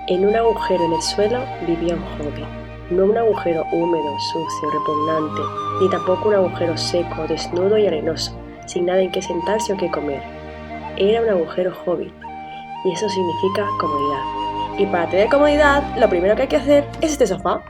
En un agujero en el suelo vivía un hobbit, no un agujero húmedo, sucio, repugnante, ni tampoco un agujero seco, desnudo y arenoso, sin nada en qué sentarse o qué comer. Era un agujero hobbit, y eso significa comodidad. Y para tener comodidad, lo primero que hay que hacer es este sofá.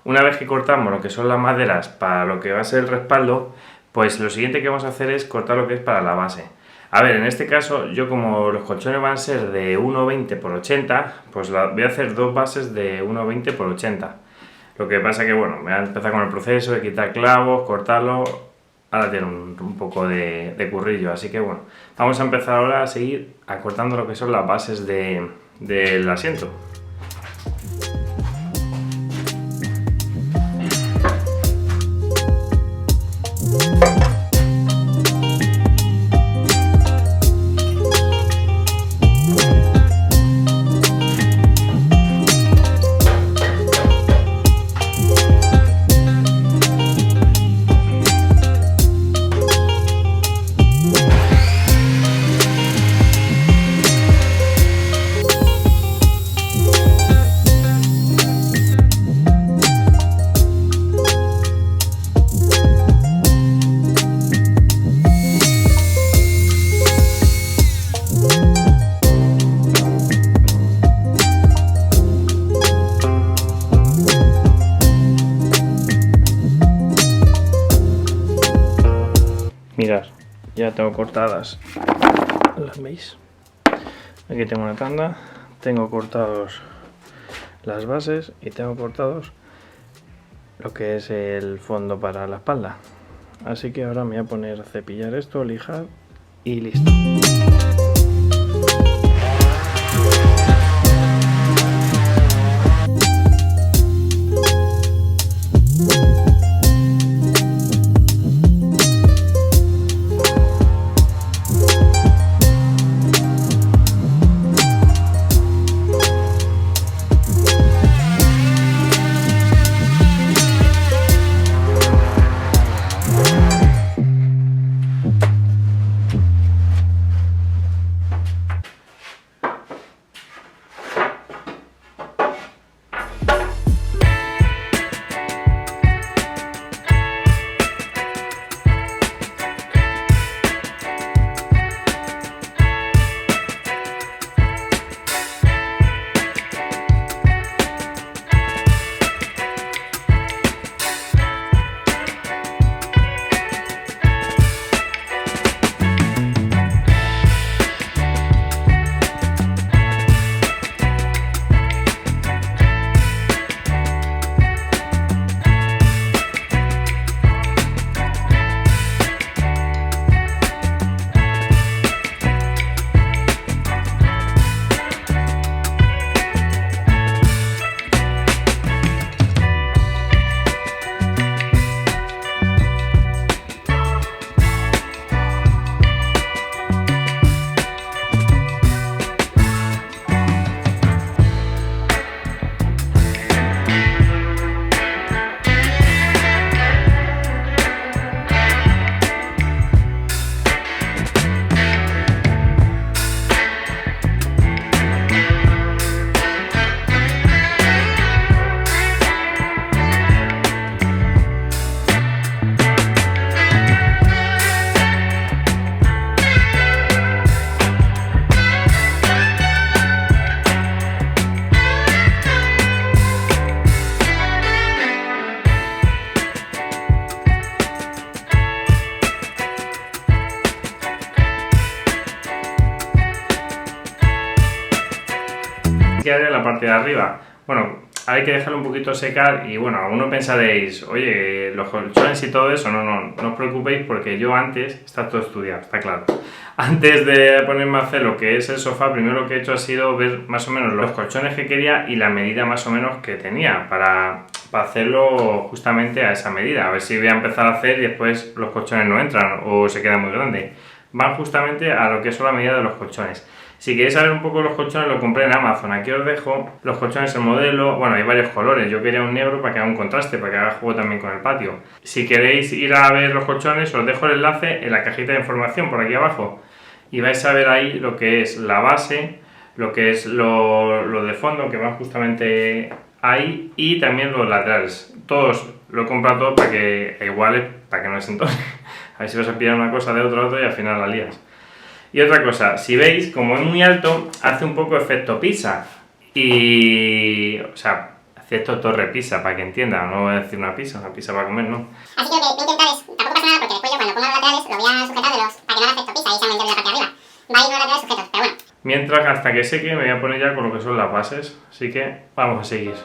Una vez que cortamos lo que son las maderas para lo que va a ser el respaldo, pues lo siguiente que vamos a hacer es cortar lo que es para la base. A ver, en este caso, yo como los colchones van a ser de 1,20 por 80, pues voy a hacer dos bases de 1,20 por 80. Lo que pasa que, bueno, voy a empezar con el proceso de quitar clavos, cortarlo. Ahora tiene un poco de currillo, así que bueno, vamos a empezar ahora a seguir acortando lo que son las bases del asiento. Mirad, ya tengo cortadas, ¿las veis? Aquí tengo una tanda, tengo cortados las bases y tengo cortados lo que es el fondo para la espalda. Así que ahora me voy a poner a cepillar esto, lijar y listo. ¿Qué haré en la parte de arriba? Bueno, hay que dejarlo un poquito secar y bueno, algunos pensaréis, oye, los colchones y todo eso, no os preocupéis porque yo antes, está todo estudiado, está claro. Antes de ponerme a hacer lo que es el sofá, primero lo que he hecho ha sido ver más o menos los colchones que quería y la medida más o menos que tenía para hacerlo justamente a esa medida. A ver si voy a empezar a hacer y después los colchones no entran o se quedan muy grandes. Van justamente a lo que es la medida de los colchones. Si queréis saber un poco los colchones, lo compré en Amazon. Aquí os dejo los colchones, el modelo. Bueno, hay varios colores. Yo quería un negro para que haga un contraste, para que haga juego también con el patio. Si queréis ir a ver los colchones, os dejo el enlace en la cajita de información por aquí abajo. Y vais a ver ahí lo que es la base, lo que es lo de fondo, que van justamente ahí, y también los laterales. Todos lo he comprado todo para que iguales, para que no se entonen. A ver si vas a pillar una cosa de otro y al final la lías. Y otra cosa, si veis, como es muy alto, hace un poco efecto pizza. Y, o sea, efecto torre pizza, para que entienda. No voy a decir una pizza para comer, no. Así que lo que voy a intentar es, tampoco pasa nada porque después yo cuando ponga los laterales lo voy a sujetar para que no haga efecto pizza y se aumente la parte de arriba. Va a ir los laterales sujetos, pero bueno. Mientras, hasta que seque, me voy a poner ya con lo que son las bases. Así que vamos a seguir.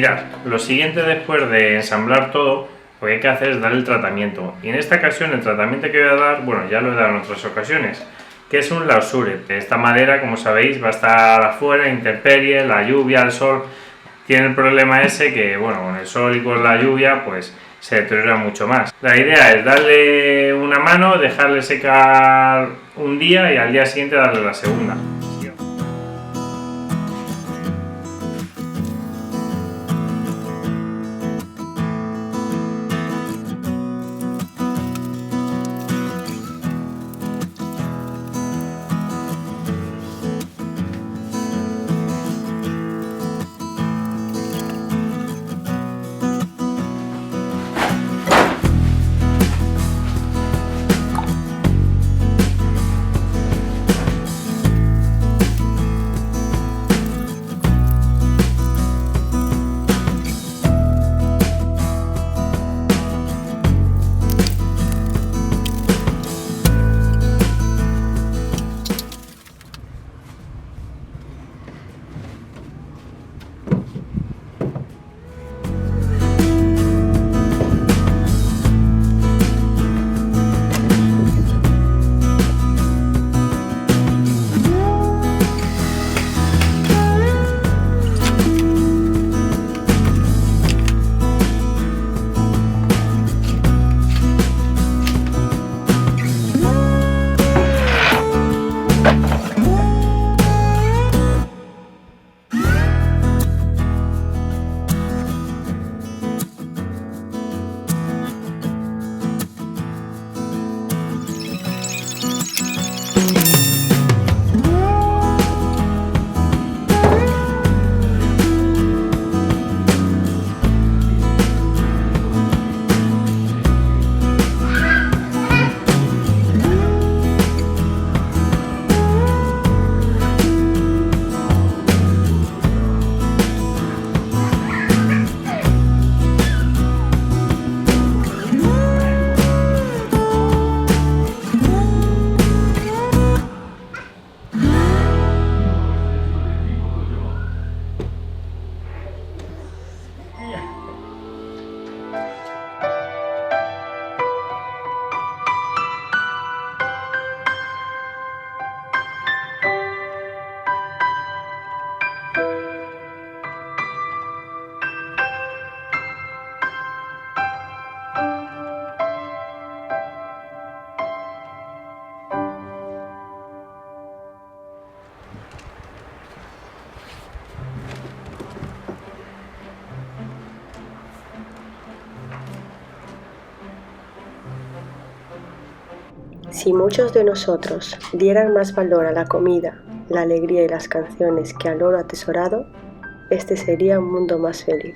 Mirad, lo siguiente después de ensamblar todo, lo que hay que hacer es dar el tratamiento. Y en esta ocasión el tratamiento que voy a dar, bueno, ya lo he dado en otras ocasiones, que es un lausure. Esta madera, como sabéis, va a estar afuera, intemperie, la lluvia, el sol. Tiene el problema ese que, bueno, con el sol y con la lluvia, pues se deteriora mucho más. La idea es darle una mano, dejarle secar un día y al día siguiente darle la segunda. Si muchos de nosotros dieran más valor a la comida, la alegría y las canciones que al oro atesorado, este sería un mundo más feliz.